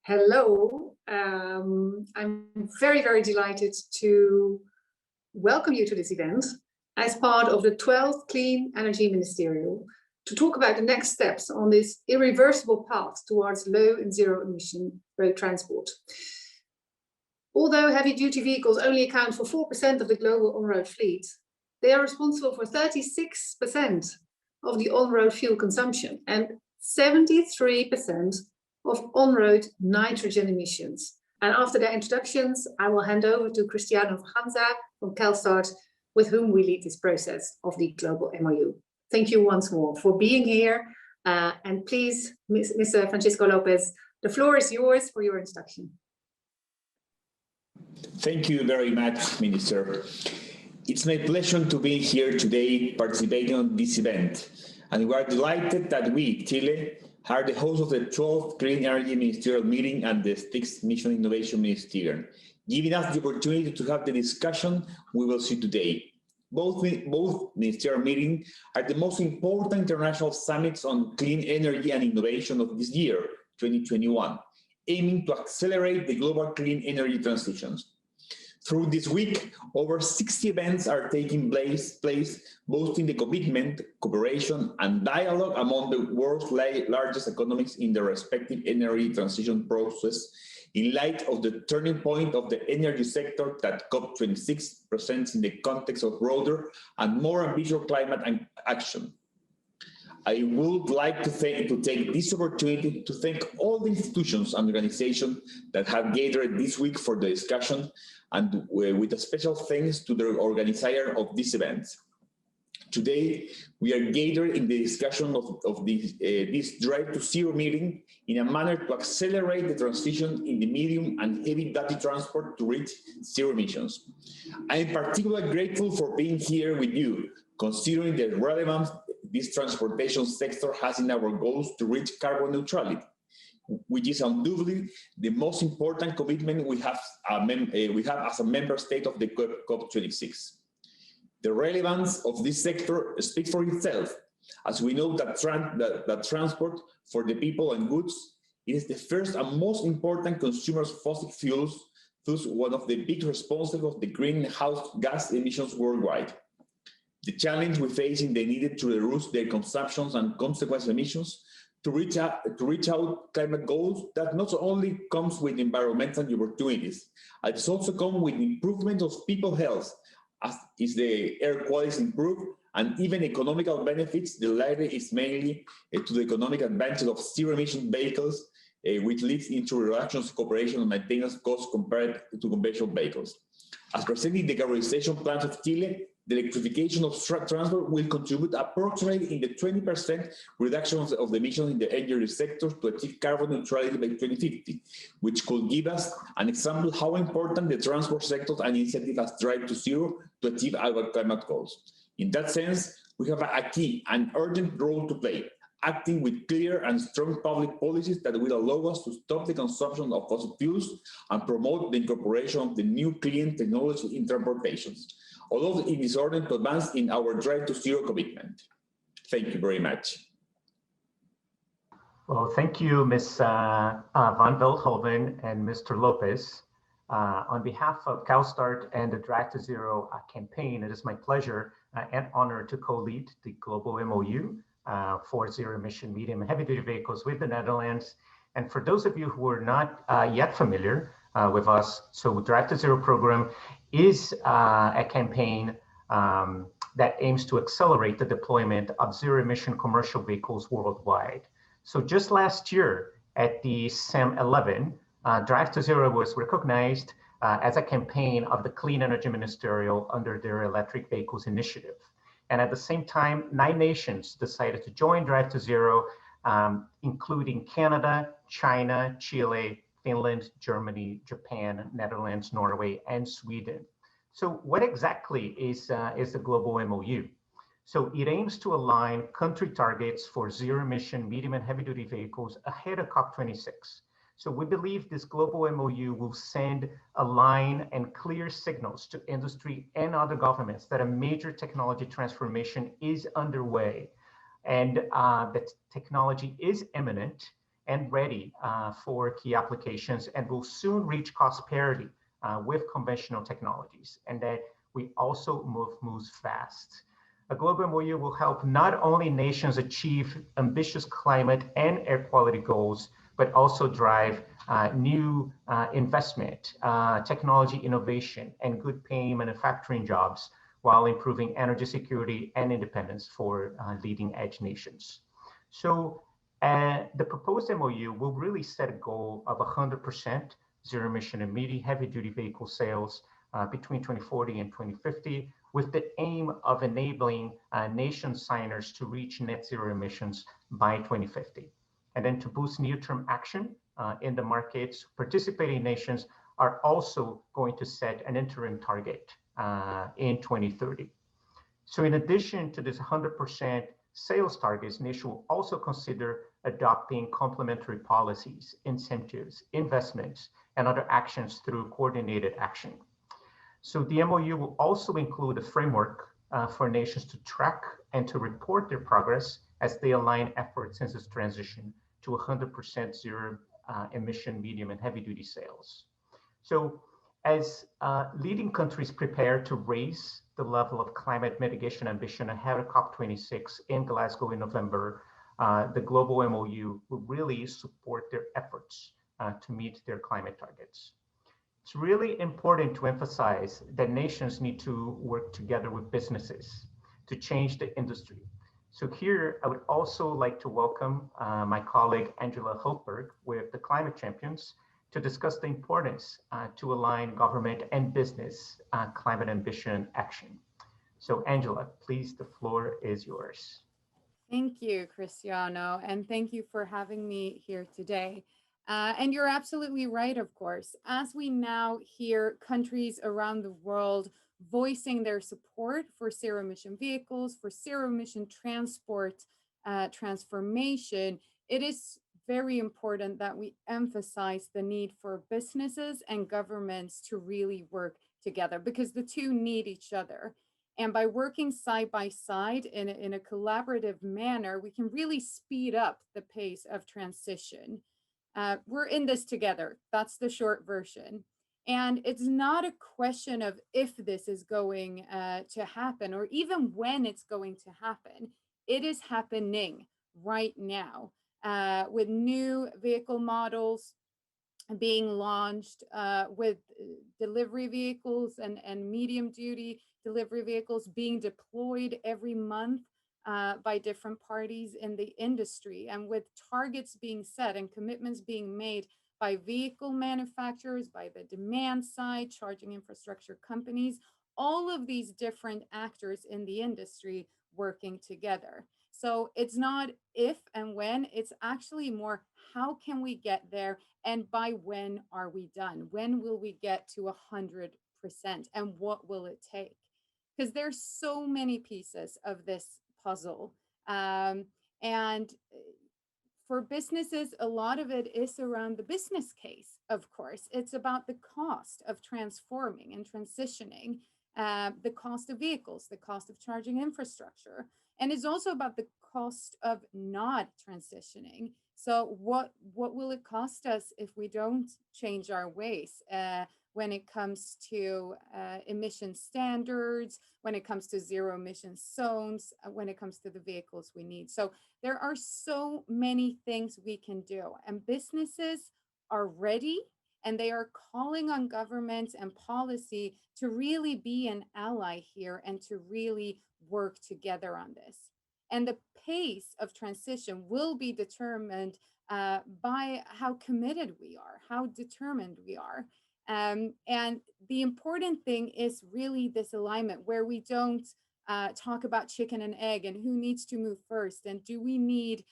Hello, I'm very delighted to welcome you to this event as part of the 12th Clean Energy Ministerial to talk about the next steps on this irreversible path towards low and zero emission road transport. Although heavy-duty vehicles only account for 4% of the global on-road fleet, they are responsible for 36% of the on-road fuel consumption and 73% of on-road nitrogen emissions. And after their introductions, I will hand over to Cristiano Façanha from CALSTART, with whom we lead this process of the Global MoU. Thank you once more for being here. And please, Mr. Francisco López, the floor is yours for your introduction. Thank you very much, Minister. It's my pleasure to be here today participating on this event. And we are delighted that we, Chile, are the hosts of the 12th Clean Energy Ministerial meeting and the 6th Mission Innovation Ministerial, giving us the opportunity to have the discussion we will see today. Both ministerial meetings are the most important international summits on clean energy and innovation of this year, 2021, aiming to accelerate the global clean energy transitions. Through this week, over 60 events are taking place, boosting the commitment, cooperation, and dialogue among the world's largest economies in the respective energy transition process, in light of the turning point of the energy sector that COP26 presents in the context of broader and more ambitious climate action. I would like to take this opportunity to thank all the institutions and organizations that have gathered this week for the discussion, and with a special thanks to the organizer of this event. Today, we are gathered in the discussion of this Drive to Zero meeting in a manner to accelerate the transition in the medium and heavy-duty transport to reach zero emissions. I am particularly grateful for being here with you, considering the relevance this transportation sector has in our goals to reach carbon neutrality, which is undoubtedly the most important commitment we have as a member state of the COP26. The relevance of this sector speaks for itself, as we know that transport for the people and goods is the first and most important consumer of fossil fuels, thus one of the big responsible of the greenhouse gas emissions worldwide. The challenge we face in the needed to reduce their consumptions and consequent emissions to reach out climate goals that not only comes with environmental opportunities, it also comes with improvement of people's health, as is the air quality improved, and even economical benefits. The latter is mainly to the economic advantage of zero-emission vehicles, which leads into reductions of operation and maintenance costs compared to conventional vehicles. As presented in the decarbonization plans of Chile, the electrification of transport will contribute approximately in the 20% reduction of the emissions in the energy sector to achieve carbon neutrality by 2050, which could give us an example how important the transport sector and initiative as Drive to Zero to achieve our climate goals. In that sense, we have a key and urgent role to play, acting with clear and strong public policies that will allow us to stop the consumption of fossil fuels and promote the incorporation of the new clean technology in transportation, although it is urgent to advance in our Drive to Zero commitment. Thank you very much. Well, thank you, Ms. Van Veldhoven and Mr. López. On behalf of CALSTART and the Drive to Zero campaign, it is my pleasure and honor to co-lead the Global MoU for zero-emission medium and heavy-duty vehicles with the Netherlands. And for those of you who are not yet familiar with us, so Drive to Zero program is a campaign that aims to accelerate the deployment of zero-emission commercial vehicles worldwide. So just last year at the CEM11, Drive to Zero was recognized as a campaign of the Clean Energy Ministerial under their electric vehicles initiative. And at the same time, 9 nations decided to join Drive to Zero, including Canada, China, Chile, Finland, Germany, Japan, Netherlands, Norway, and Sweden. So what exactly is the Global MoU? So it aims to align country targets for zero-emission medium and heavy-duty vehicles ahead of COP26. So we believe this Global MoU will send aligned and clear signals to industry and other governments that a major technology transformation is underway, and that technology is imminent, and ready for key applications, and will soon reach cost parity with conventional technologies, and that we also moves fast. A global MoU will help not only nations achieve ambitious climate and air quality goals, but also drive new investment, technology innovation, and good paying manufacturing jobs, while improving energy security and independence for leading edge nations. So the proposed MoU will really set a goal of 100% zero emission and medium heavy duty vehicle sales between 2040 and 2050, with the aim of enabling nation signers to reach net zero emissions by 2050. And then to boost near-term action in the markets, participating nations are also going to set an interim target in 2030. So in addition to this 100% sales targets, nations will also consider adopting complementary policies, incentives, investments, and other actions through coordinated action. So the MoU will also include a framework for nations to track and to report their progress as they align efforts in this transition to 100% zero emission medium and heavy duty sales. So as leading countries prepare to raise the level of climate mitigation ambition ahead of COP26 in Glasgow in November, the Global MoU will really support their efforts to meet their climate targets. It's really important to emphasize that nations need to work together with businesses to change the industry. So here, I would also like to welcome my colleague, Angela Hultberg, with the Climate Champions, to discuss the importance to align government and business climate ambition action. So Angela, please, the floor is yours. Thank you, Cristiano, and thank you for having me here today. And you're absolutely right, of course. As we now hear countries around the world voicing their support for zero-emission vehicles, for zero-emission transport transformation, it is very important that we emphasize the need for businesses and governments to really work together, because the two need each other. And by working side by side in a collaborative manner, we can really speed up the pace of transition. We're in this together. That's the short version. And it's not a question of if this is going to happen or even when it's going to happen. It is happening right now with new vehicle models being launched, with delivery vehicles and medium duty delivery vehicles being deployed every month by different parties in the industry, and with targets being set and commitments being made by vehicle manufacturers, by the demand side, charging infrastructure companies, all of these different actors in the industry working together. So it's not if and when, it's actually more how can we get there, and by when are we done? When will we get to 100%, and what will it take? Because there's so many pieces of this puzzle. And for businesses, a lot of it is around the business case, of course. It's about the cost of transforming and transitioning, the cost of vehicles, the cost of charging infrastructure. And it's also about the cost of not transitioning. So what will it cost us if we don't change our ways when it comes to emission standards, when it comes to zero emission zones, when it comes to the vehicles we need? So there are so many things we can do, and businesses are ready, and they are calling on governments and policy to really be an ally here and to really work together on this. And the pace of transition will be determined by how committed we are, how determined we are. And the important thing is really this alignment, where we don't talk about chicken and egg and who needs to move first, and do we need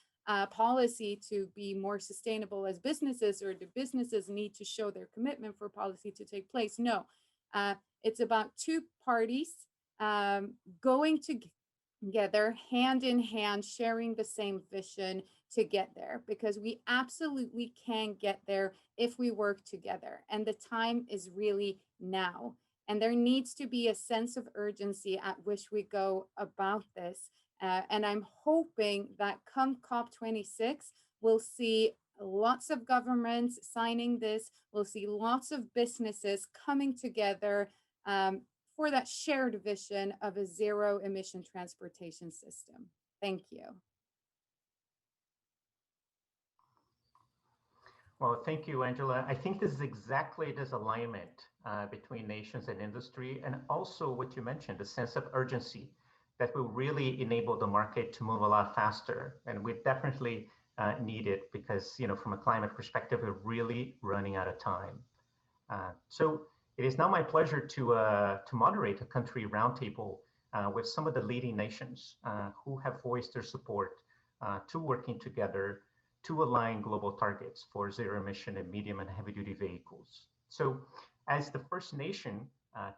policy to be more sustainable as businesses, or do businesses need to show their commitment for policy to take place? No, it's about two parties going together hand in hand, sharing the same vision to get there, because we absolutely can get there if we work together. And the time is really now. And there needs to be a sense of urgency at which we go about this. And I'm hoping that come COP26, we'll see lots of governments signing this. We'll see lots of businesses coming together for that shared vision of a zero-emission transportation system. Thank you. Well, thank you, Angela. I think this is exactly this alignment between nations and industry, and also what you mentioned, the sense of urgency that will really enable the market to move a lot faster. And we definitely need it because, from a climate perspective, we're really running out of time. So it is now my pleasure to moderate a country roundtable with some of the leading nations who have voiced their support to working together to align global targets for zero emission and medium and heavy duty vehicles. So as the first nation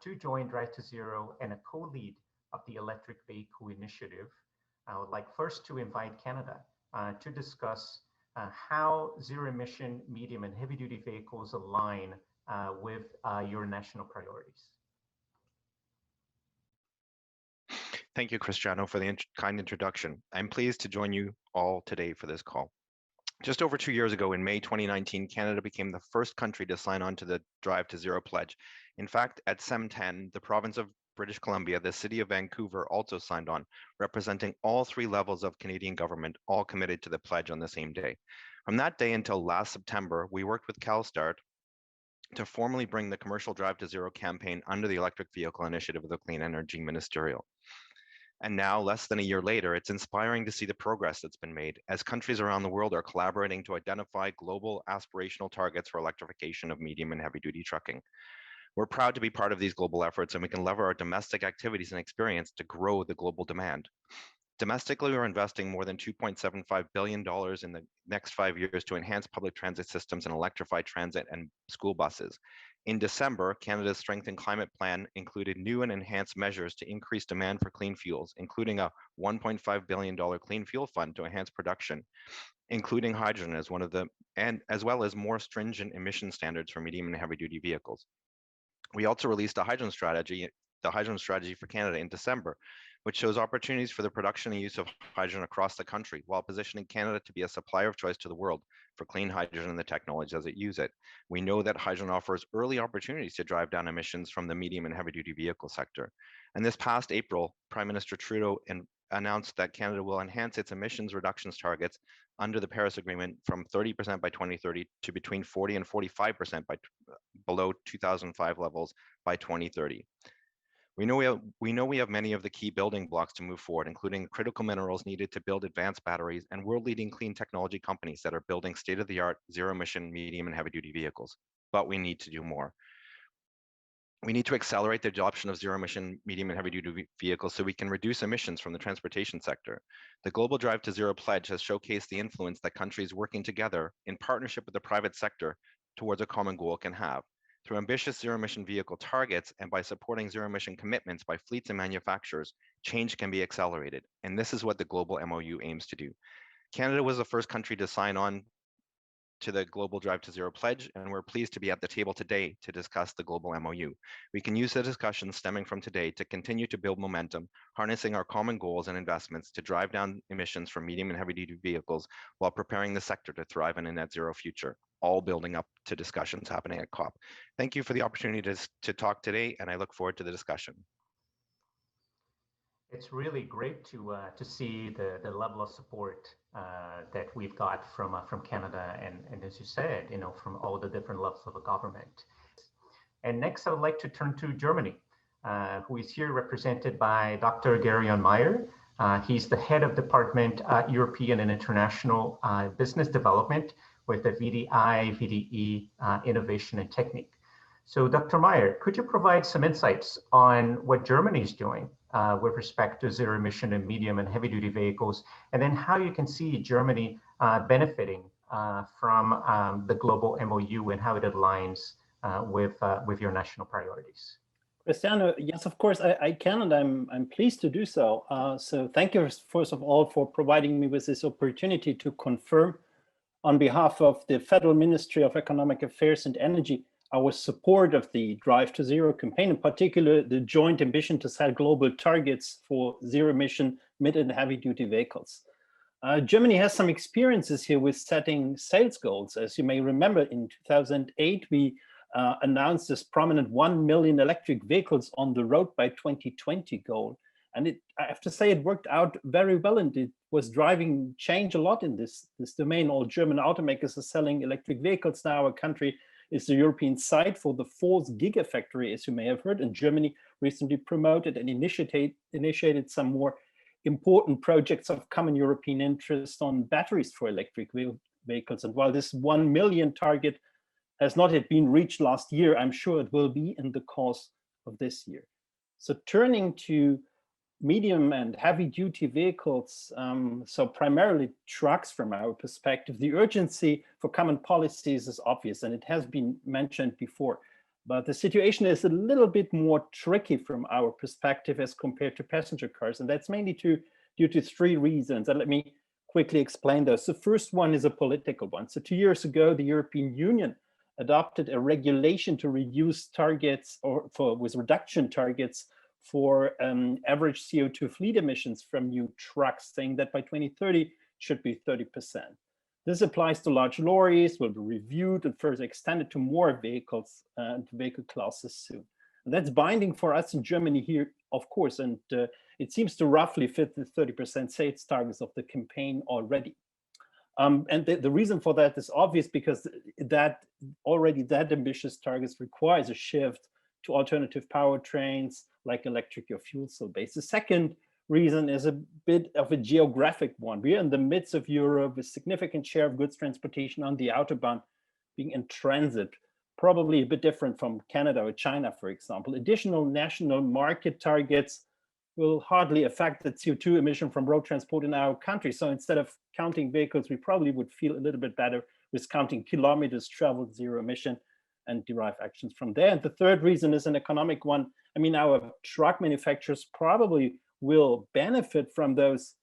to join Drive to Zero and a co-lead of the electric vehicle initiative, I would like first to invite Canada to discuss how zero emission, medium and heavy duty vehicles align with your national priorities. Thank you, Cristiano, for the kind introduction. I'm pleased to join you all today for this call. Just over 2 years ago, in May 2019, Canada became the first country to sign on to the Drive to Zero pledge. In fact, at SEM10, the province of British Columbia, the city of Vancouver also signed on, representing all 3 levels of Canadian government, all committed to the pledge on the same day. From that day until last September, we worked with CALSTART to formally bring the commercial Drive to Zero campaign under the Electric Vehicle Initiative of the Clean Energy Ministerial. And now, less than a year later, it's inspiring to see the progress that's been made as countries around the world are collaborating to identify global aspirational targets for electrification of medium and heavy duty trucking. We're proud to be part of these global efforts, and we can lever our domestic activities and experience to grow the global demand. Domestically, we're investing more than $2.75 billion in the next 5 years to enhance public transit systems and electrify transit and school buses. In December, Canada's Strength and Climate Plan included new and enhanced measures to increase demand for clean fuels, including a $1.5 billion clean fuel fund to enhance production, including hydrogen as one of the, and as well as more stringent emission standards for medium and heavy duty vehicles. We also released a hydrogen strategy, the Hydrogen Strategy for Canada in December, which shows opportunities for the production and use of hydrogen across the country, while positioning Canada to be a supplier of choice to the world for clean hydrogen and the technologies as it use it. We know that hydrogen offers early opportunities to drive down emissions from the medium and heavy duty vehicle sector. And this past April, Prime Minister Trudeau announced that Canada will enhance its emissions reductions targets under the Paris Agreement from 30% by 2030 to between 40 and 45% by below 2005 levels by 2030. We know we have many of the key building blocks to move forward, including critical minerals needed to build advanced batteries and world-leading clean technology companies that are building state-of-the-art zero-emission medium and heavy-duty vehicles. But we need to do more. We need to accelerate the adoption of zero-emission medium and heavy-duty vehicles so we can reduce emissions from the transportation sector. The Global Drive to Zero pledge has showcased the influence that countries working together in partnership with the private sector towards a common goal can have. Through ambitious zero-emission vehicle targets and by supporting zero-emission commitments by fleets and manufacturers, change can be accelerated. And this is what the Global MoU aims to do. Canada was the first country to sign on to the Global Drive to Zero pledge, and we're pleased to be at the table today to discuss the Global MoU. We can use the discussions stemming from today to continue to build momentum, harnessing our common goals and investments to drive down emissions from medium and heavy-duty vehicles while preparing the sector to thrive in a net zero future, all building up to discussions happening at COP. Thank you for the opportunity to talk today, and I look forward to the discussion. It's really great to see the level of support that we've got from Canada and as you said, from all the different levels of the government. And next, I would like to turn to Germany, who is here represented by Dr. Gerion Meyer. He's the head of Department European and International Business Development with the VDI, VDE Innovation and Technique. So Dr. Meyer, could you provide some insights on what Germany is doing with respect to zero emission and medium and heavy duty vehicles, and then how you can see Germany benefiting from the global MoU and how it aligns with your national priorities? Cristiano, yes, of course I can, and I'm pleased to do so. So thank you first of all for providing me with this opportunity to confirm on behalf of the Federal Ministry of Economic Affairs and Energy our support of the Drive to Zero campaign, in particular the joint ambition to set global targets for zero emission mid and heavy duty vehicles. Germany has some experiences here with setting sales goals. As you may remember, in 2008, we announced this prominent 1 million electric vehicles on the road by 2020 goal. And I have to say, it worked out very well, and it was driving change a lot in this domain. All German automakers are selling electric vehicles now. Our country is the European site for the 4th gigafactory, as you may have heard. And Germany recently promoted and initiated some more important projects of common European interest on batteries for electric vehicles. And while this 1 million target has not yet been reached last year, I'm sure it will be in the course of this year. So turning to medium and heavy duty vehicles, so primarily trucks from our perspective, the urgency for common policies is obvious, and it has been mentioned before. But the situation is a little bit more tricky from our perspective as compared to passenger cars. And that's mainly due to 3 reasons. And let me quickly explain those. The first one is a political one. So 2 years ago, the European Union adopted a regulation to reduce targets with reduction targets for average CO2 fleet emissions from new trucks, saying that by 2030 should be 30%. This applies to large lorries, will be reviewed and further extended to more vehicles and vehicle classes soon. And that's binding for us in Germany here, of course, and it seems to roughly fit the 30% sales targets of the campaign already. And the reason for that is obvious, because that ambitious targets requires a shift to alternative powertrains like electric or fuel cell based. The second reason is a bit of a geographic one. We are in the midst of Europe with significant share of goods transportation on the Autobahn being in transit, probably a bit different from Canada or China, for example. Additional national market targets will hardly affect the CO2 emission from road transport in our country. So instead of counting vehicles, we probably would feel a little bit better with counting kilometers traveled, zero emission, and derive actions from there. And the third reason is an economic one. I mean, our truck manufacturers probably will benefit from those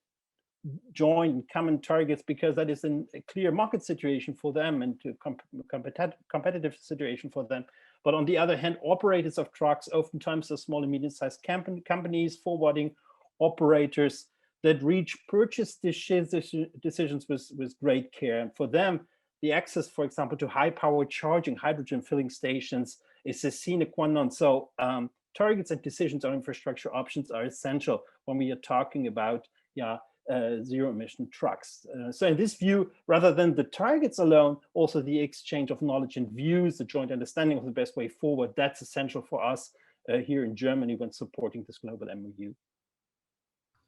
joint common targets, because that is a clear market situation for them and a competitive situation for them. But on the other hand, operators of trucks oftentimes are small and medium-sized companies, forwarding operators that reach purchase decisions with great care. And for them, the access, for example, to high-power charging, hydrogen filling stations is a sine qua non. So targets and decisions on infrastructure options are essential when we are talking about zero-emission trucks. So in this view, rather than the targets alone, also the exchange of knowledge and views, the joint understanding of the best way forward, that's essential for us here in Germany when supporting this global MoU.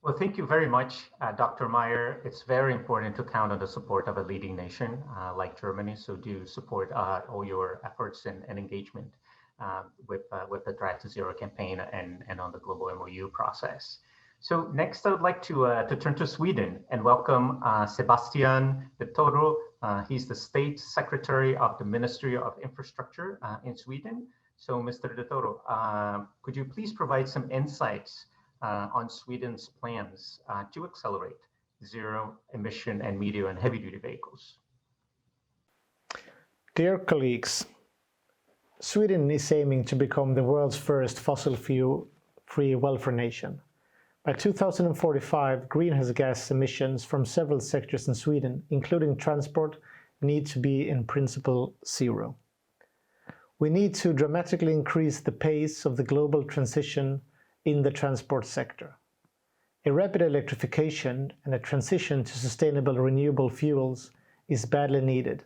Well, thank you very much, Dr. Meyer. It's very important to count on the support of a leading nation like Germany. So do support all your efforts and engagement with the Drive to Zero campaign and on the Global MoU process. So next, I would like to turn to Sweden and welcome Sebastian de Toro. He's the State Secretary of the Ministry of Infrastructure in Sweden. So Mr. de Toro, could you please provide some insights on Sweden's plans to accelerate zero emission and medium and heavy duty vehicles? Dear colleagues, Sweden is aiming to become the world's first fossil fuel-free welfare nation. By 2045, greenhouse gas emissions from several sectors in Sweden, including transport, need to be in principle zero. We need to dramatically increase the pace of the global transition in the transport sector. A rapid electrification and a transition to sustainable renewable fuels is badly needed,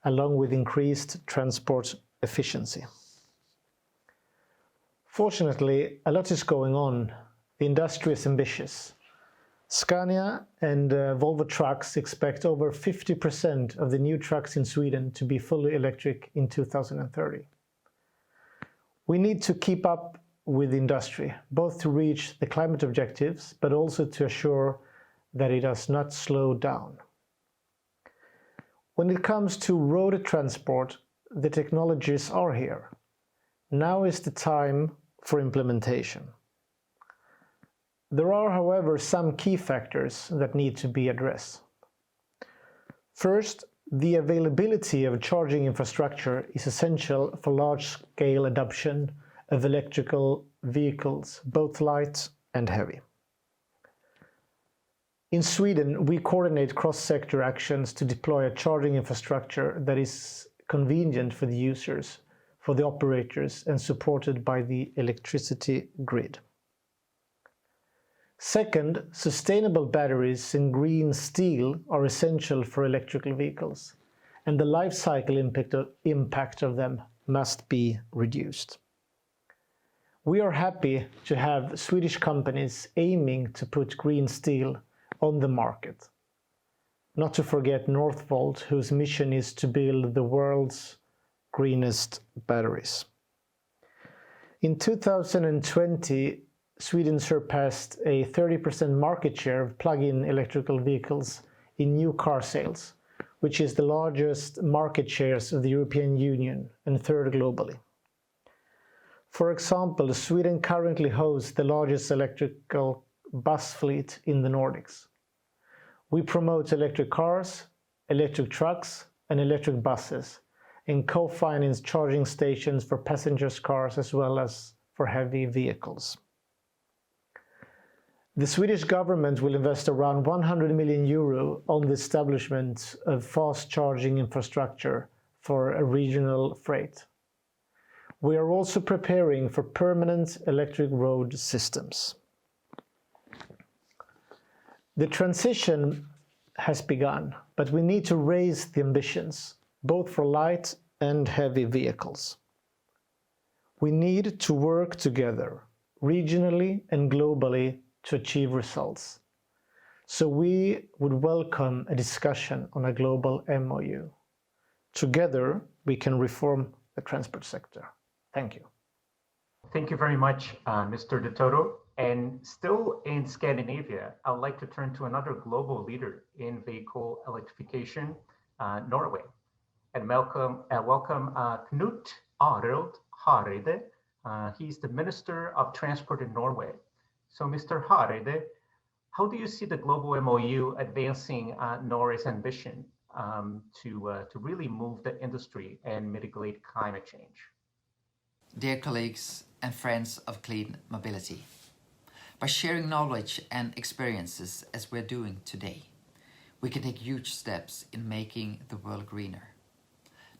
along with increased transport efficiency. Fortunately, a lot is going on. The industry is ambitious. Scania and Volvo Trucks expect over 50% of the new trucks in Sweden to be fully electric in 2030. We need to keep up with the industry, both to reach the climate objectives, but also to assure that it does not slow down. When it comes to road transport, the technologies are here. Now is the time for implementation. There are, however, some key factors that need to be addressed. First, the availability of charging infrastructure is essential for large-scale adoption of electrical vehicles, both light and heavy. In Sweden, we coordinate cross-sector actions to deploy a charging infrastructure that is convenient for the users, for the operators, and supported by the electricity grid. Second, sustainable batteries and green steel are essential for electrical vehicles, and the life cycle impact of them must be reduced. We are happy to have Swedish companies aiming to put green steel on the market. Not to forget Northvolt, whose mission is to build the world's greenest batteries. In 2020, Sweden surpassed a 30% market share of plug-in electrical vehicles in new car sales, which is the largest market shares of the European Union and third globally. For example, Sweden currently hosts the largest electrical bus fleet in the Nordics. We promote electric cars, electric trucks, and electric buses, and co-finance charging stations for passengers' cars as well as for heavy vehicles. The Swedish government will invest around 100 million euro on the establishment of fast charging infrastructure for a regional freight. We are also preparing for permanent electric road systems. The transition has begun, but we need to raise the ambitions, both for light and heavy vehicles. We need to work together, regionally and globally, to achieve results. So we would welcome a discussion on a global MoU. Together, we can reform the transport sector. Thank you. Thank you very much, Mr. De Toto. And still in Scandinavia, I would like to turn to another global leader in vehicle electrification, Norway. And welcome Knut Arild Hareide. He's the Minister of Transport in Norway. So Mr. Hareide, how do you see the Global MoU advancing Norway's ambition to really move the industry and mitigate climate change? Dear colleagues and friends of clean mobility, by sharing knowledge and experiences as we're doing today, we can take huge steps in making the world greener.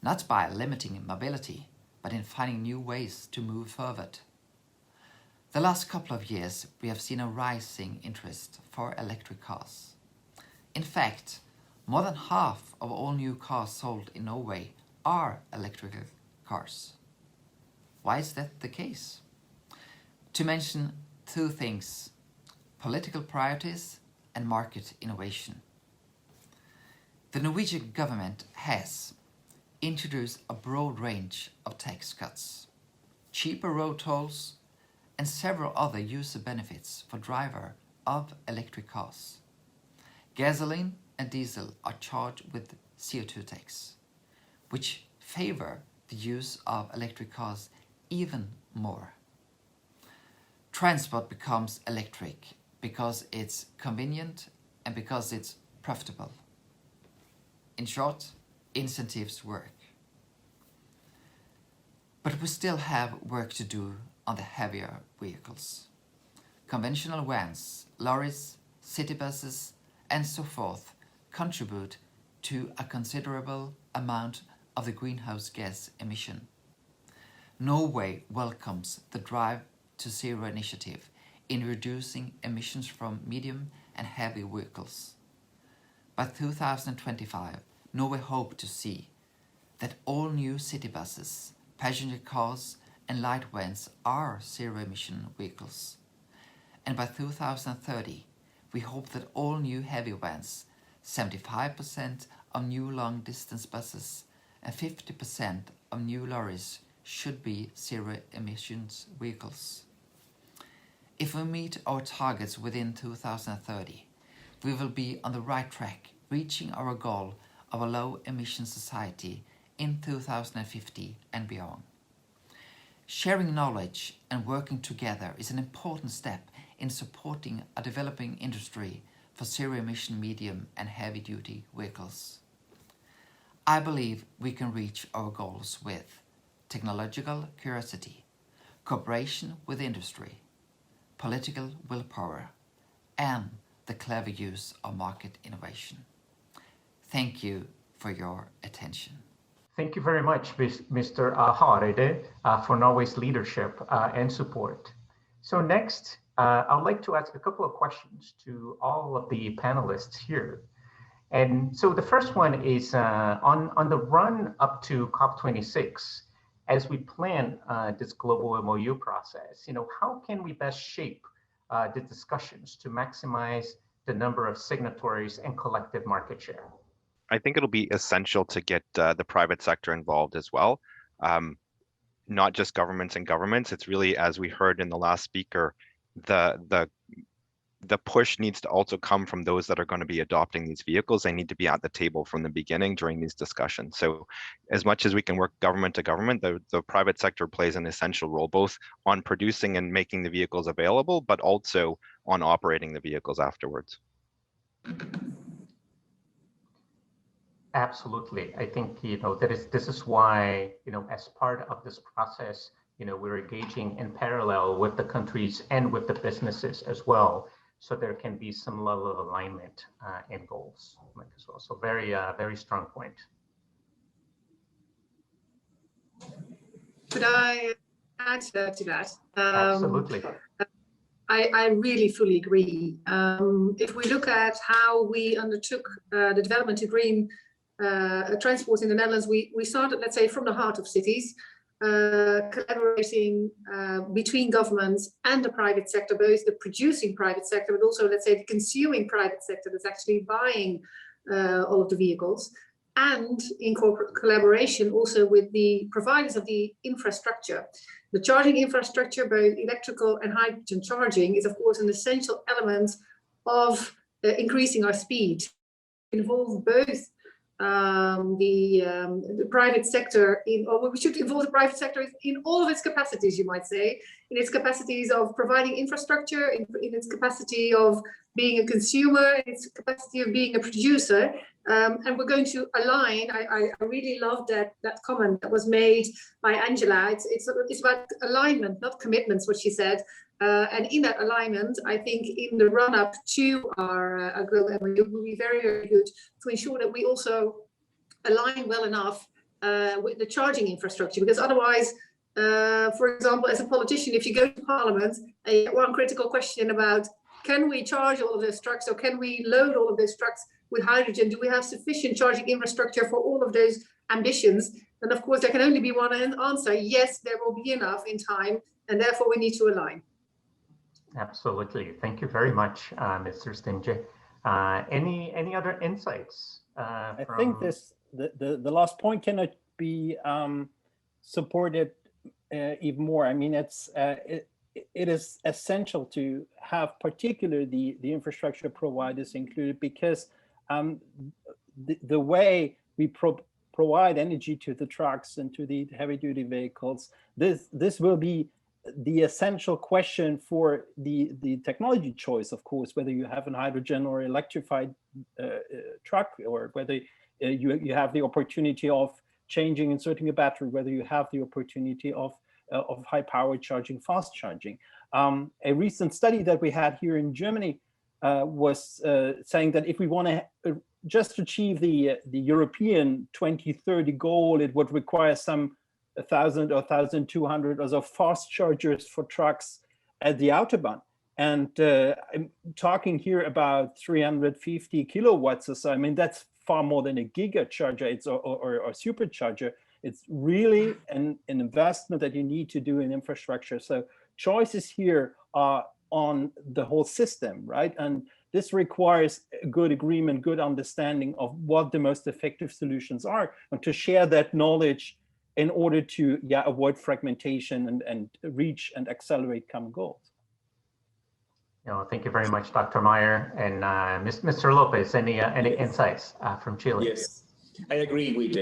Not by limiting mobility, but in finding new ways to move forward. The last couple of years, we have seen a rising interest for electric cars. In fact, more than half of all new cars sold in Norway are electrical cars. Why is that the case? To mention two things: political priorities and market innovation. The Norwegian government has introduced a broad range of tax cuts, cheaper road tolls, and several other user benefits for drivers of electric cars. Gasoline and diesel are charged with CO2 tax, which favor the use of electric cars even more. Transport becomes electric because it's convenient and because it's profitable. In short, incentives work. But we still have work to do on the heavier vehicles. Conventional vans, lorries, city buses, and so forth contribute to a considerable amount of the greenhouse gas emission. Norway welcomes the Drive to Zero initiative in reducing emissions from medium and heavy vehicles. By 2025, Norway hopes to see that all new city buses, passenger cars, and light vans are zero-emission vehicles. And by 2030, we hope that all new heavy vans, 75% of new long-distance buses, and 50% of new lorries should be zero-emissions vehicles. If we meet our targets within 2030, we will be on the right track, reaching our goal of a low-emission society in 2050 and beyond. Sharing knowledge and working together is an important step in supporting a developing industry for zero-emission medium and heavy-duty vehicles. I believe we can reach our goals with technological curiosity, cooperation with industry, political willpower, and the clever use of market innovation. Thank you for your attention. Thank you very much, Mr. Hareide, for Norway's leadership and support. So next, I'd like to ask a couple of questions to all of the panelists here. And so the first one is on the run up to COP26, as we plan this global MoU process, how can we best shape the discussions to maximize the number of signatories and collective market share? I think it'll be essential to get the private sector involved as well. Not just governments and governments. It's really, as we heard in the last speaker, the push needs to also come from those that are going to be adopting these vehicles. They need to be at the table from the beginning during these discussions. So as much as we can work government to government, the private sector plays an essential role, both on producing and making the vehicles available, but also on operating the vehicles afterwards. Absolutely. I think, this is why, as part of this process, we're engaging in parallel with the countries and with the businesses as well. So there can be some level of alignment in goals as well. So very, very strong point. Could I add to that? Absolutely. I really fully agree. If we look at how we undertook the development to green transport in the Netherlands, we started, let's say, from the heart of cities, collaborating between governments and the private sector, both the producing private sector, but also, let's say, the consuming private sector that's actually buying all of the vehicles, and in corporate collaboration also with the providers of the infrastructure. The charging infrastructure, both electrical and hydrogen charging, is of course an essential element of increasing our speed. Involve both the private sector or we should involve the private sector in all of its capacities, you might say, in its capacities of providing infrastructure, in its capacity of being a consumer, in its capacity of being a producer. And we're going to align. I really love that comment that was made by Angela. It's about alignment, not commitments, what she said. And in that alignment, I think in the run-up to our Global MoU, it will be very, very good to ensure that we also align well enough with the charging infrastructure, because otherwise, for example, as a politician, if you go to Parliament, one critical question about can we charge all of those trucks, or can we load all of those trucks with hydrogen? Do we have sufficient charging infrastructure for all of those ambitions? And of course, there can only be one answer. Yes, there will be enough in time, and therefore we need to align. Absolutely. Thank you very much, Mr. Stinge. Any other insights? I think the last point cannot be supported even more. I mean, it is essential to have particularly the infrastructure providers included, because the way we provide energy to the trucks and to the heavy-duty vehicles, this will be the essential question for the technology choice, of course, whether you have a hydrogen or electrified truck, or whether you have the opportunity of changing, inserting a battery, whether you have the opportunity of high-powered charging, fast charging. A recent study that we had here in Germany was saying that if we want to just achieve the European 2030 goal, it would require some 1,000 or 1,200 or so fast chargers for trucks at the Autobahn. And I'm talking here about 350 kilowatts or so. I mean, that's far more than a giga charger or supercharger. It's really an investment that you need to do in infrastructure. So choices here are on the whole system, right? And this requires a good agreement, good understanding of what the most effective solutions are, and to share that knowledge in order to avoid fragmentation and reach and accelerate common goals. Thank you very much, Dr. Meyer. And Mr. López, any insights from Chile? Yes, I agree with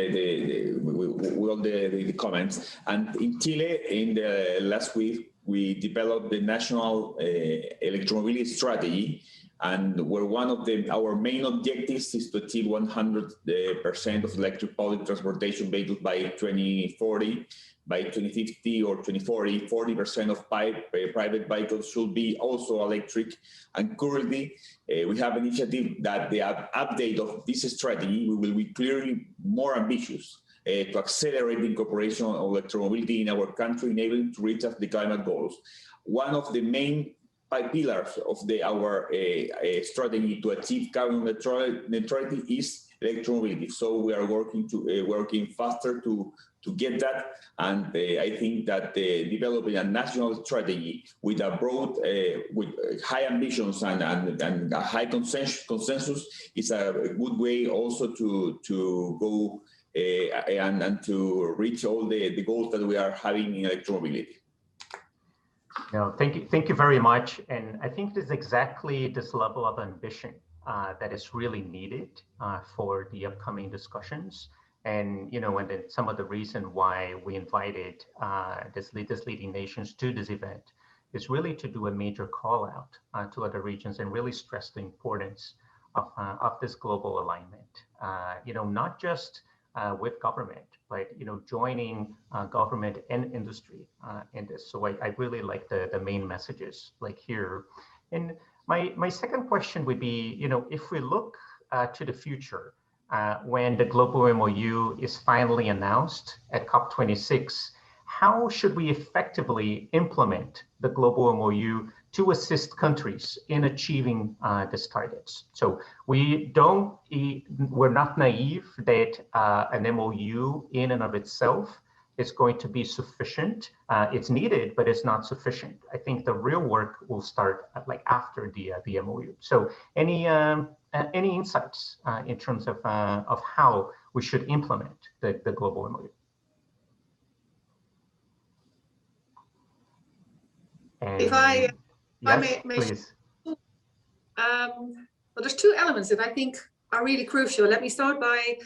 all the comments. And in Chile, in the last week, we developed the national electromobility strategy, and where one of our main objectives is to achieve 100% of electric public transportation vehicles by 2040. By 2050 or 2040, 40% of private vehicles should be also electric. And currently, we have an initiative that the update of this strategy will be clearly more ambitious to accelerate the incorporation of electromobility in our country, enabling to reach the climate goals. One of the main pillars of our strategy to achieve carbon neutrality is electromobility. So we are working faster to get that, and I think that developing a national strategy with a broad, with high ambitions and a high consensus is a good way also to go and to reach all the goals that we are having in electromobility. No, thank you very much. And I think it is exactly this level of ambition that is really needed for the upcoming discussions. And, and then some of the reason why we invited these leading nations to this event is really to do a major call out to other regions and really stress the importance of this global alignment, not just with government, but, joining government and industry in this. So I really like the main messages like here. And my second question would be, if we look to the future, when the Global MoU is finally announced at COP26, how should we effectively implement the Global MoU to assist countries in achieving these targets? So we're not naive that an MoU in and of itself is going to be sufficient. It's needed, but it's not sufficient. I think the real work will start after the MoU. So any insights in terms of how we should implement the Global MoU? And If I yes, may please. well, there's two elements that I think are really crucial. Let me start by,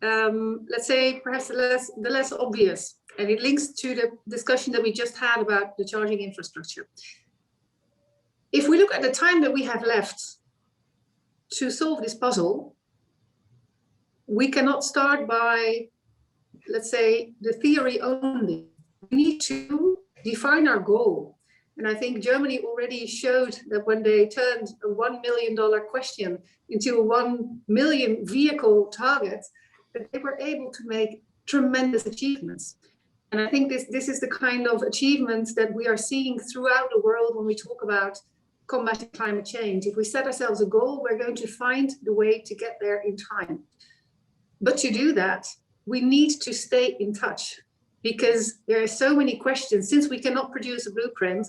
let's say, perhaps the less obvious, and it links to the discussion that we just had about the charging infrastructure. If we look at the time that we have left to solve this puzzle, we cannot start by, let's say, the theory only. We need to define our goal. And I think Germany already showed that when they turned a $1 million question into a 1 million vehicle target, that they were able to make tremendous achievements. And I think this is the kind of achievements that we are seeing throughout the world when we talk about combating climate change. If we set ourselves a goal, we're going to find the way to get there in time. But to do that, we need to stay in touch, because there are so many questions. Since we cannot produce a blueprint,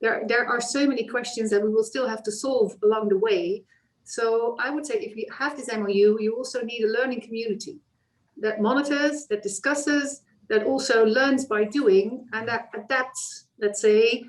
there are so many questions that we will still have to solve along the way. So I would say if you have this MoU, you also need a learning community that monitors, that discusses, that also learns by doing, and that adapts, let's say,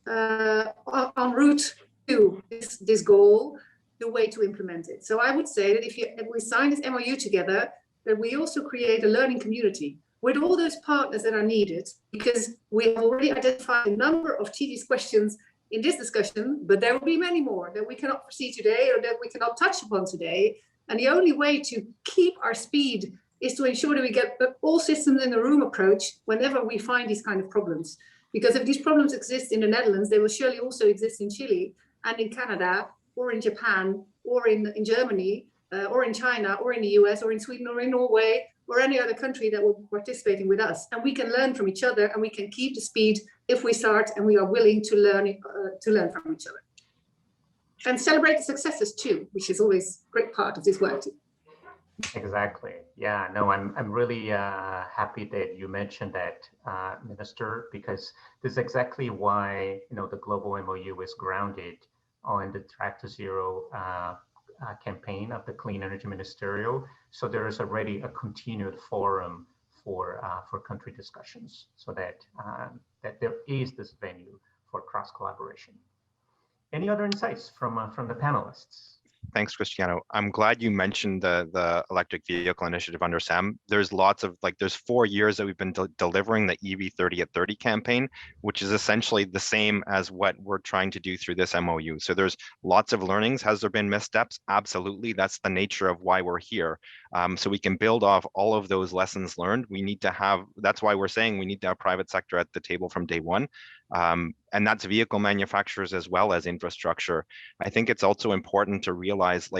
en route to this goal, the way to implement it. So I would say that if we sign this MoU together, that we also create a learning community with all those partners that are needed, because we have already identified a number of tedious questions in this discussion, but there will be many more that we cannot foresee today or that we cannot touch upon today. And the only way to keep our speed is to ensure that we get all systems in the room approach whenever we find these kind of problems. Because if these problems exist in the Netherlands, they will surely also exist in Chile and in Canada, or in Japan, or in Germany, or in China, or in the US, or in Sweden, or in Norway, or any other country that will be participating with us. And we can learn from each other, and we can keep the speed if we start and we are willing to learn from each other. And celebrate the successes too, which is always a great part of this work too. Exactly. Yeah, no, I'm really happy that you mentioned that, Minister, because this is exactly why, the Global MoU is grounded on the Track to Zero campaign of the Clean Energy Ministerial. So there is already a continued forum for country discussions, so that there is this venue for cross collaboration. Any other insights from the panelists? Thanks, Cristiano. I'm glad you mentioned the electric vehicle initiative under SAM. There's lots of there's 4 years that we've been delivering the EV 30 at 30 campaign, which is essentially the same as what we're trying to do through this MOU. So there's lots of learnings. Has there been missteps? Absolutely. That's the nature of why we're here. So we can build off all of those lessons learned. We need to have, that's why we're saying we need to have private sector at the table from day one. And that's vehicle manufacturers as well as infrastructure. I think it's also important to realize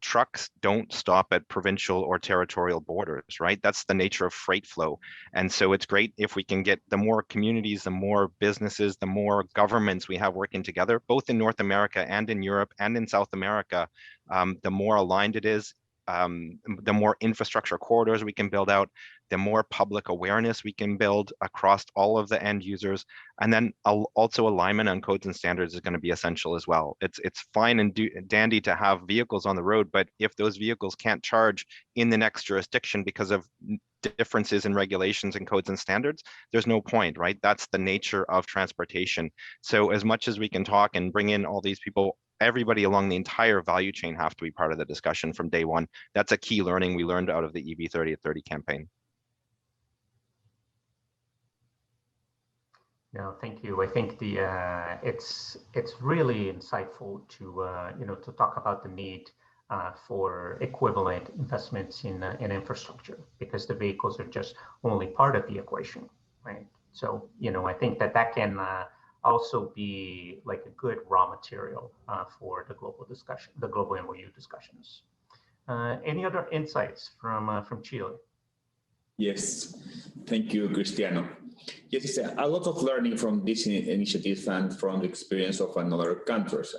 trucks don't stop at provincial or territorial borders, right? That's the nature of freight flow. And so it's great if we can get the more communities, the more businesses, the more governments we have working together, both in North America and in Europe and in South America, the more aligned it is, the more infrastructure corridors we can build out, the more public awareness we can build across all of the end users. And then also alignment on codes and standards is going to be essential as well. It's fine and dandy to have vehicles on the road, but if those vehicles can't charge in the next jurisdiction because of differences in regulations and codes and standards, there's no point, right? That's the nature of transportation. So as much as we can talk and bring in all these people, everybody along the entire value chain have to be part of the discussion from day one. That's a key learning we learned out of the EV 30 at 30 campaign. No, thank you. I think it's really insightful to to talk about the need for equivalent investments in infrastructure, because the vehicles are just only part of the equation, right? So I think that can also be like a good raw material for the global discussion, the global MOU discussions. Any other insights from Chile? Yes, thank you, Cristiano. Yes, it's a lot of learning from this initiative and from the experience of another countries.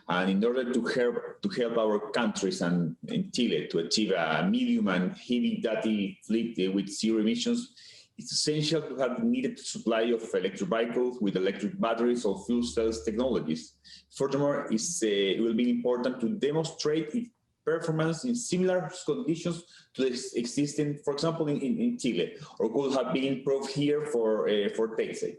And in order to help our countries and in Chile to achieve a medium and heavy duty fleet with zero emissions, it's essential to have needed supply of electric vehicles with electric batteries or fuel cells technologies. Furthermore, it will be important to demonstrate its performance in similar conditions to the existing, for example, in Chile, or could have been proved here for Texas.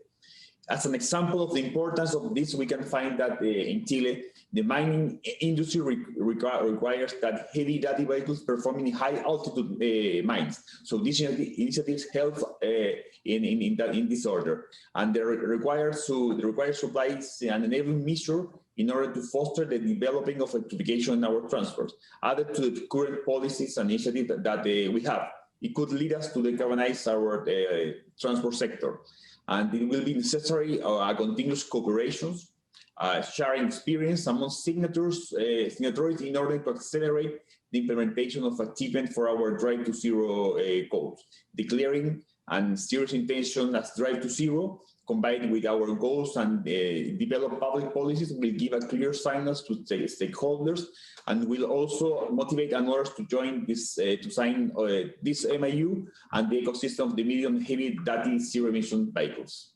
As an example of the importance of this, we can find that in Chile, the mining industry requires that heavy duty vehicles perform in high altitude mines. So these initiatives help in this order, and they require supplies and enabling measure in order to foster the developing of electrification in our transport. Added to the current policies and initiatives that we have, it could lead us to decarbonize our transport sector. And it will be necessary a continuous cooperation, sharing experience among signatories in order to accelerate the implementation of achievement for our Drive to Zero goals. Declaring and serious intention as Drive to Zero, combined with our goals and develop public policies, will give a clear signals to stakeholders and will also motivate others to join this, to sign this MOU and the ecosystem of the medium heavy duty zero emission vehicles.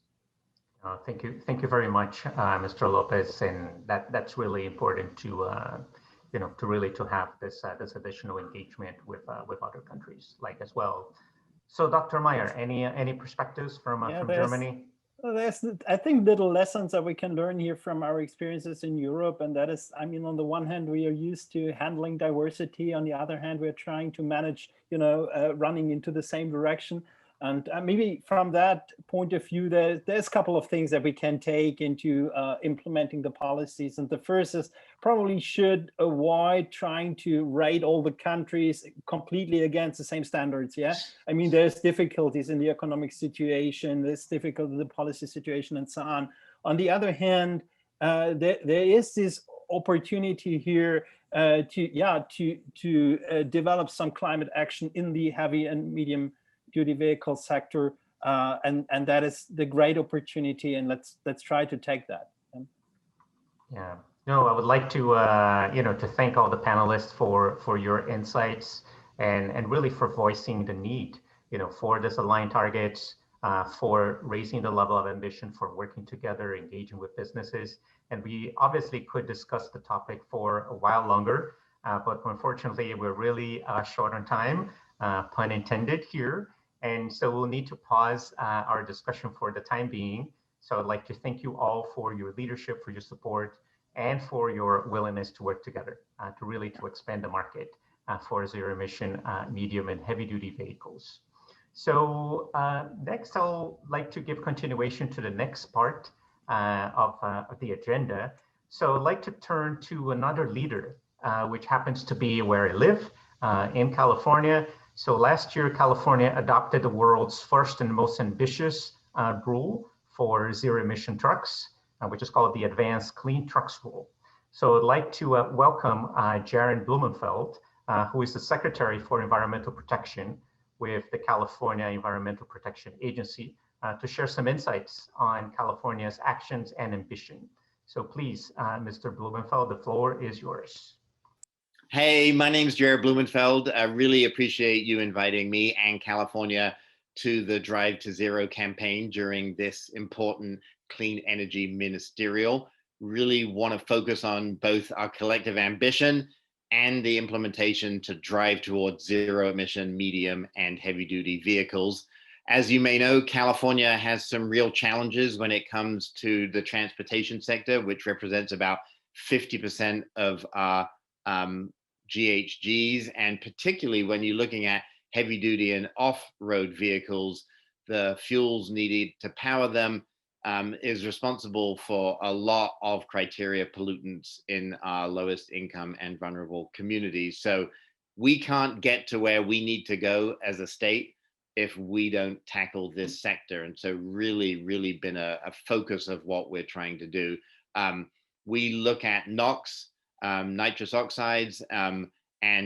Thank you very much, Mr. López, and that's really important to to have this additional engagement with other countries as well. So, Dr. Meyer, any perspectives from Germany? Well, there's, I think, little lessons that we can learn here from our experiences in Europe. And that is, I mean, on the one hand, we are used to handling diversity. On the other hand, we're trying to manage, running into the same direction. And maybe from that point of view, there's a couple of things that we can take into implementing the policies. And the first is probably should avoid trying to rate all the countries completely against the same standards. Yeah, I mean, there's difficulties in the economic situation, there's difficulty in the policy situation, and so on. On the other hand, there is this opportunity here to develop some climate action in the heavy and medium duty vehicle sector, and that is the great opportunity, and let's try to take that. Yeah, no, I would like to to thank all the panelists for your insights and really for voicing the need for this aligned targets, for raising the level of ambition, for working together, engaging with businesses. And we obviously could discuss the topic for a while longer, but unfortunately we're really short on time, pun intended here. And so we'll need to pause our discussion for the time being. So I'd like to thank you all for your leadership, for your support, and for your willingness to work together to expand the market for zero emission medium and heavy duty vehicles. So next, I'll like to give continuation to the next part of the agenda. So I'd like to turn to another leader, which happens to be where I live in California. So last year, California adopted the world's first and most ambitious rule for zero emission trucks, which is called the Advanced Clean Trucks Rule. So I'd like to welcome Jared Blumenfeld, who is the Secretary for Environmental Protection with the California Environmental Protection Agency, to share some insights on California's actions and ambition. So please, Mr. Blumenfeld, the floor is yours. Hey, my name's Jared Blumenfeld. I really appreciate you inviting me and California to the Drive to Zero campaign during this important clean energy ministerial. Really want to focus on both our collective ambition and the implementation to drive towards zero emission medium and heavy duty vehicles. As you may know, California has some real challenges when it comes to the transportation sector, which represents about 50% of our GHGs, and particularly when you're looking at heavy duty and off-road vehicles, the fuels needed to power them is responsible for a lot of criteria pollutants in our lowest income and vulnerable communities. So we can't get to where we need to go as a state if we don't tackle this sector. And so really been a focus of what we're trying to do. We look at NOx, nitrous oxides, and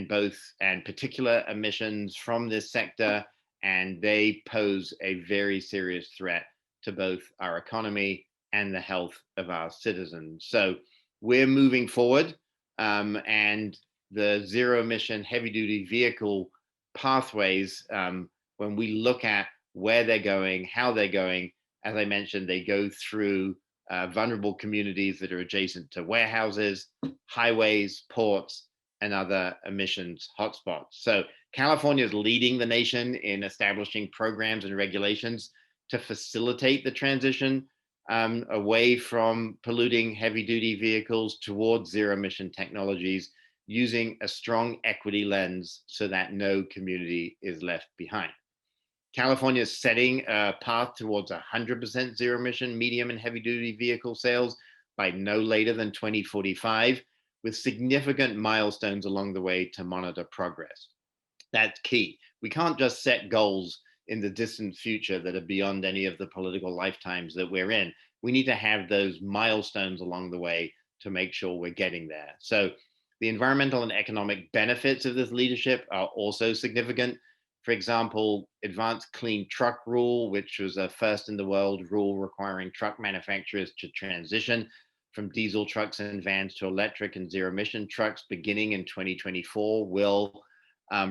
particulate emissions from this sector, and they pose a very serious threat to both our economy and the health of our citizens. So we're moving forward, and the zero emission heavy duty vehicle pathways, when we look at where they're going, how they're going, as I mentioned, they go through vulnerable communities that are adjacent to warehouses, highways, ports, and other emissions hotspots. So California is leading the nation in establishing programs and regulations to facilitate the transition away from polluting heavy-duty vehicles towards zero-emission technologies, using a strong equity lens so that no community is left behind. California is setting a path towards 100% zero-emission medium and heavy-duty vehicle sales by no later than 2045, with significant milestones along the way to monitor progress. That's key. We can't just set goals in the distant future that are beyond any of the political lifetimes that we're in. We need to have those milestones along the way to make sure we're getting there. So the environmental and economic benefits of this leadership are also significant. For example, Advanced Clean Truck Rule, which was a first in the world rule requiring truck manufacturers to transition from diesel trucks and vans to electric and zero emission trucks beginning in 2024, will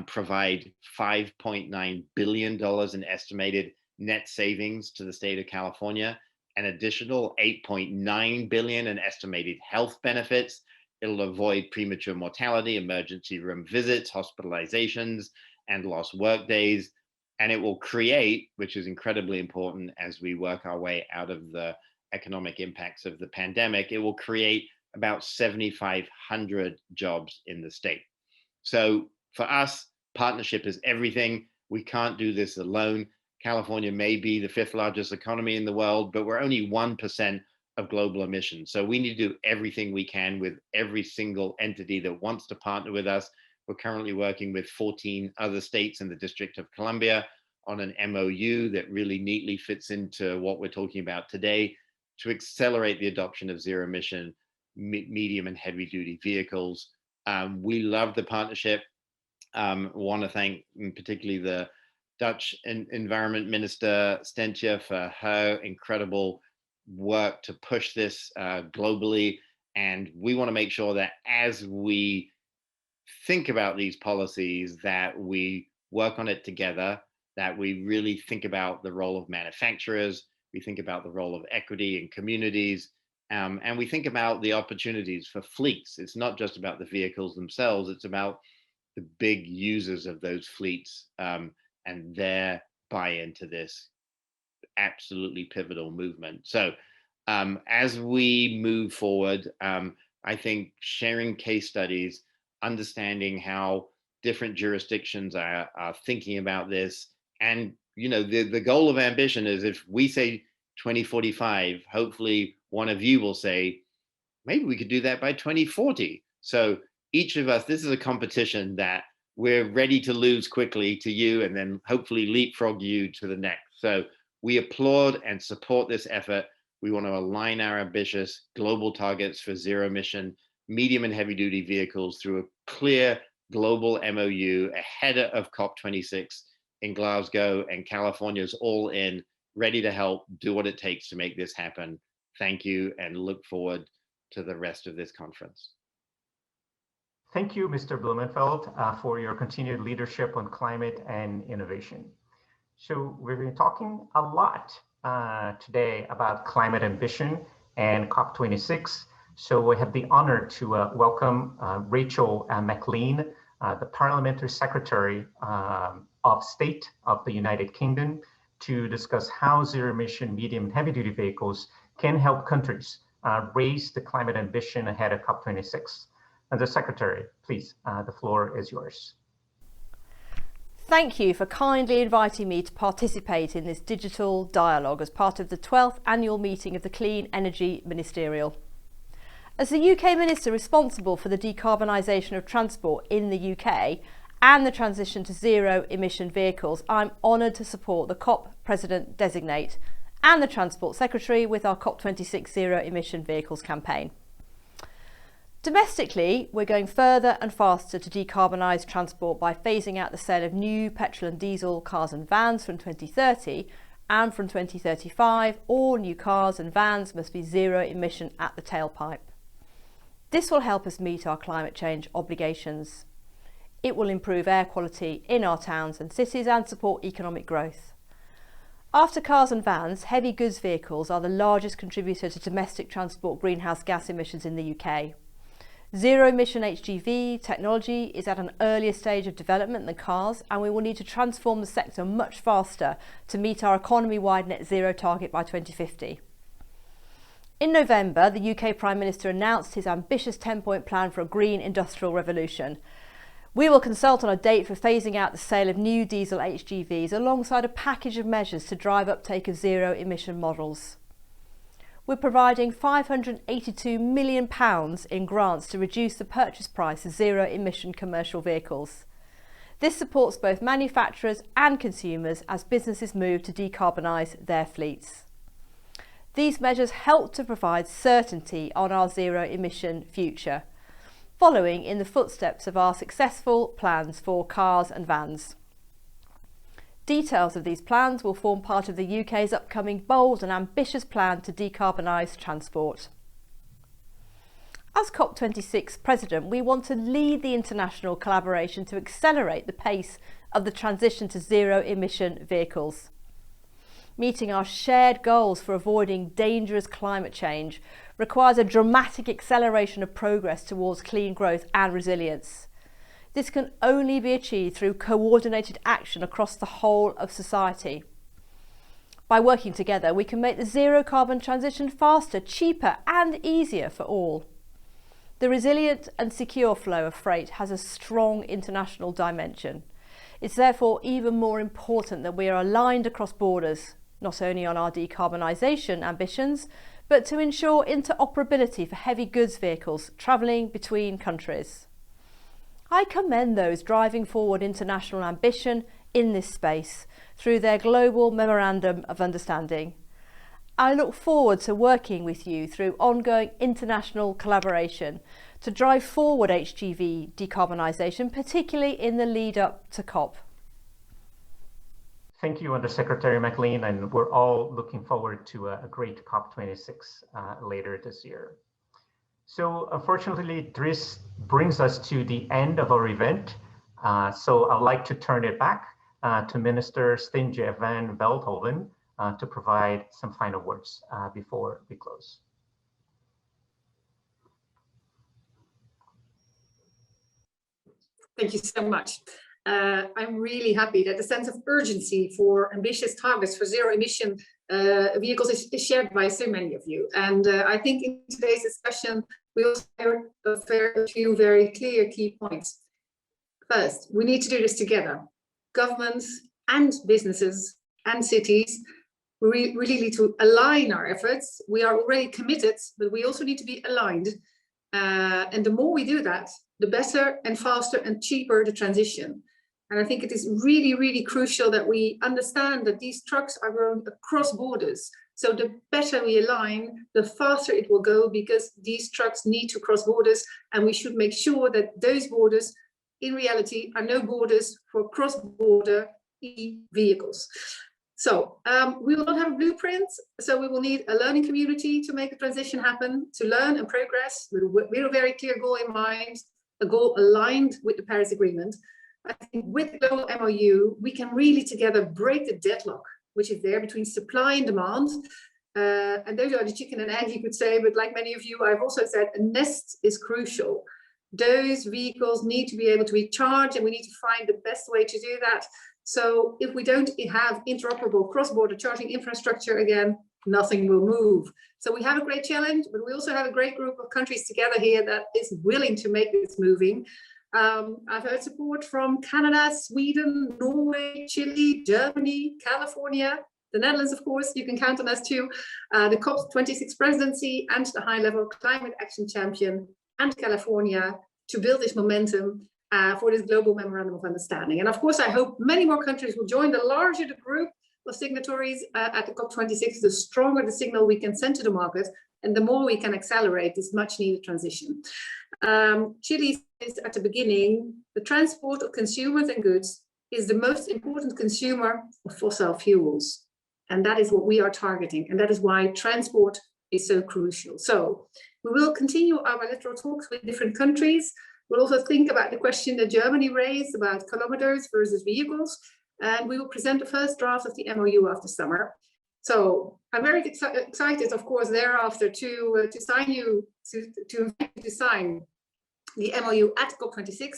provide $5.9 billion in estimated net savings to the state of California, an additional $8.9 billion in estimated health benefits. It'll avoid premature mortality, emergency room visits, hospitalizations, and lost work days. And it will create, which is incredibly important as we work our way out of the economic impacts of the pandemic, it will create about 7,500 jobs in the state. So for us, partnership is everything. We can't do this alone. California may be the 5th largest economy in the world, but we're only 1% of global emissions. So we need to do everything we can with every single entity that wants to partner with us. We're currently working with 14 other states in the District of Columbia on an MoU that really neatly fits into what we're talking about today to accelerate the adoption of zero emission medium and heavy duty vehicles. We love the partnership. Want to thank particularly the Dutch Environment Minister Stentje for her incredible work to push this globally. And we want to make sure that as we think about these policies, that we work on it together, that we really think about the role of manufacturers, we think about the role of equity in communities, and we think about the opportunities for fleets. It's not just about the vehicles themselves, it's about the big users of those fleets and their buy-in to this absolutely pivotal movement. So as we move forward, I think sharing case studies, understanding how different jurisdictions are thinking about this, and the goal of ambition is, if we say 2045, hopefully one of you will say, maybe we could do that by 2040. So each of us, this is a competition that we're ready to lose quickly to you, and then hopefully leapfrog you to the next. So we applaud and support this effort. We want to align our ambitious global targets for zero emission medium and heavy duty vehicles through a clear global MoU ahead of COP26 in Glasgow, and California's all in, ready to help do what it takes to make this happen. Thank you, and look forward to the rest of this conference. Thank you, Mr. Blumenfeld, for your continued leadership on climate and innovation. So we've been talking a lot today about climate ambition and COP26. So we have the honor to welcome Rachel McLean, the Parliamentary Secretary of State of the United Kingdom, to discuss how zero-emission medium and heavy-duty vehicles can help countries raise the climate ambition ahead of COP26. And the Secretary, please, the floor is yours. Thank you for kindly inviting me to participate in this digital dialogue as part of the 12th annual meeting of the Clean Energy Ministerial. As the UK Minister responsible for the decarbonisation of transport in the UK and the transition to zero-emission vehicles, I'm honoured to support the COP President-designate and the Transport Secretary with our COP26 zero-emission vehicles campaign. Domestically, we're going further and faster to decarbonise transport by phasing out the sale of new petrol and diesel cars and vans from 2030, and from 2035, all new cars and vans must be zero emission at the tailpipe. This will help us meet our climate change obligations. It will improve air quality in our towns and cities and support economic growth. After cars and vans, heavy goods vehicles are the largest contributor to domestic transport greenhouse gas emissions in the UK. Zero-emission HGV technology is at an earlier stage of development than cars, and we will need to transform the sector much faster to meet our economy-wide net zero target by 2050. In November, the UK Prime Minister announced his ambitious 10-point plan for a green industrial revolution. We will consult on a date for phasing out the sale of new diesel HGVs alongside a package of measures to drive uptake of zero-emission models. We're providing £582 million in grants to reduce the purchase price of zero-emission commercial vehicles. This supports both manufacturers and consumers as businesses move to decarbonise their fleets. These measures help to provide certainty on our zero-emission future, following in the footsteps of our successful plans for cars and vans. Details of these plans will form part of the UK's upcoming bold and ambitious plan to decarbonise transport. As COP26 President, we want to lead the international collaboration to accelerate the pace of the transition to zero-emission vehicles. Meeting our shared goals for avoiding dangerous climate change requires a dramatic acceleration of progress towards clean growth and resilience. This can only be achieved through coordinated action across the whole of society. By working together, we can make the zero carbon transition faster, cheaper and easier for all. The resilient and secure flow of freight has a strong international dimension. It's therefore even more important that we are aligned across borders, not only on our decarbonisation ambitions, but to ensure interoperability for heavy goods vehicles travelling between countries. I commend those driving forward international ambition in this space through their Global Memorandum of Understanding. I look forward to working with you through ongoing international collaboration to drive forward HGV decarbonisation, particularly in the lead up to COP. Thank you, Undersecretary McLean, and we're all looking forward to a great COP26 later this year. So unfortunately, this brings us to the end of our event. So I'd like to turn it back to Minister Stintje van Veldhoven to provide some final words before we close. Thank you so much. I'm really happy that the sense of urgency for ambitious targets for zero-emission vehicles is shared by so many of you. And I think in today's discussion, we also heard a few very clear key points. First, we need to do this together. Governments and businesses and cities, we really need to align our efforts. We are already committed, but we also need to be aligned. And the more we do that, the better and faster and cheaper the transition. And I think it is really, really crucial that we understand that these trucks are going across borders. So the better we align, the faster it will go, because these trucks need to cross borders, and we should make sure that those borders in reality are no borders for cross-border e-vehicles. So we will not have a blueprint, so we will need a learning community to make the transition happen, to learn and progress with a very clear goal in mind, a goal aligned with the Paris Agreement. I think with the Global MoU, we can really together break the deadlock which is there between supply and demand. And those are the chicken and egg, you could say, but like many of you, I've also said a nest is crucial. Those vehicles need to be able to be charged, and we need to find the best way to do that. So if we don't have interoperable cross-border charging infrastructure, again, nothing will move. So we have a great challenge, but we also have a great group of countries together here that is willing to make this moving. I've heard support from Canada, Sweden, Norway, Chile, Germany, California, the Netherlands, of course, you can count on us too, the COP26 presidency and the high-level climate action champion and California to build this momentum for this Global Memorandum of Understanding. And of course, I hope many more countries will join. The larger the group of signatories at the COP26, the stronger the signal we can send to the market, and the more we can accelerate this much needed transition. Chile says at the beginning, the transport of consumers and goods is the most important consumer of fossil fuels. And that is what we are targeting. And that is why transport is so crucial. So we will continue our bilateral talks with different countries. We'll also think about the question that Germany raised about kilometers versus vehicles. And we will present the first draft of the MoU after summer. So I'm very excited, of course, thereafter to invite you to sign the MoU at COP26.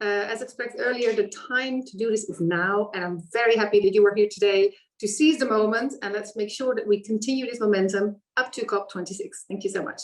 As expected earlier, the time to do this is now, and I'm very happy that you are here today to seize the moment, and let's make sure that we continue this momentum up to COP26. Thank you so much.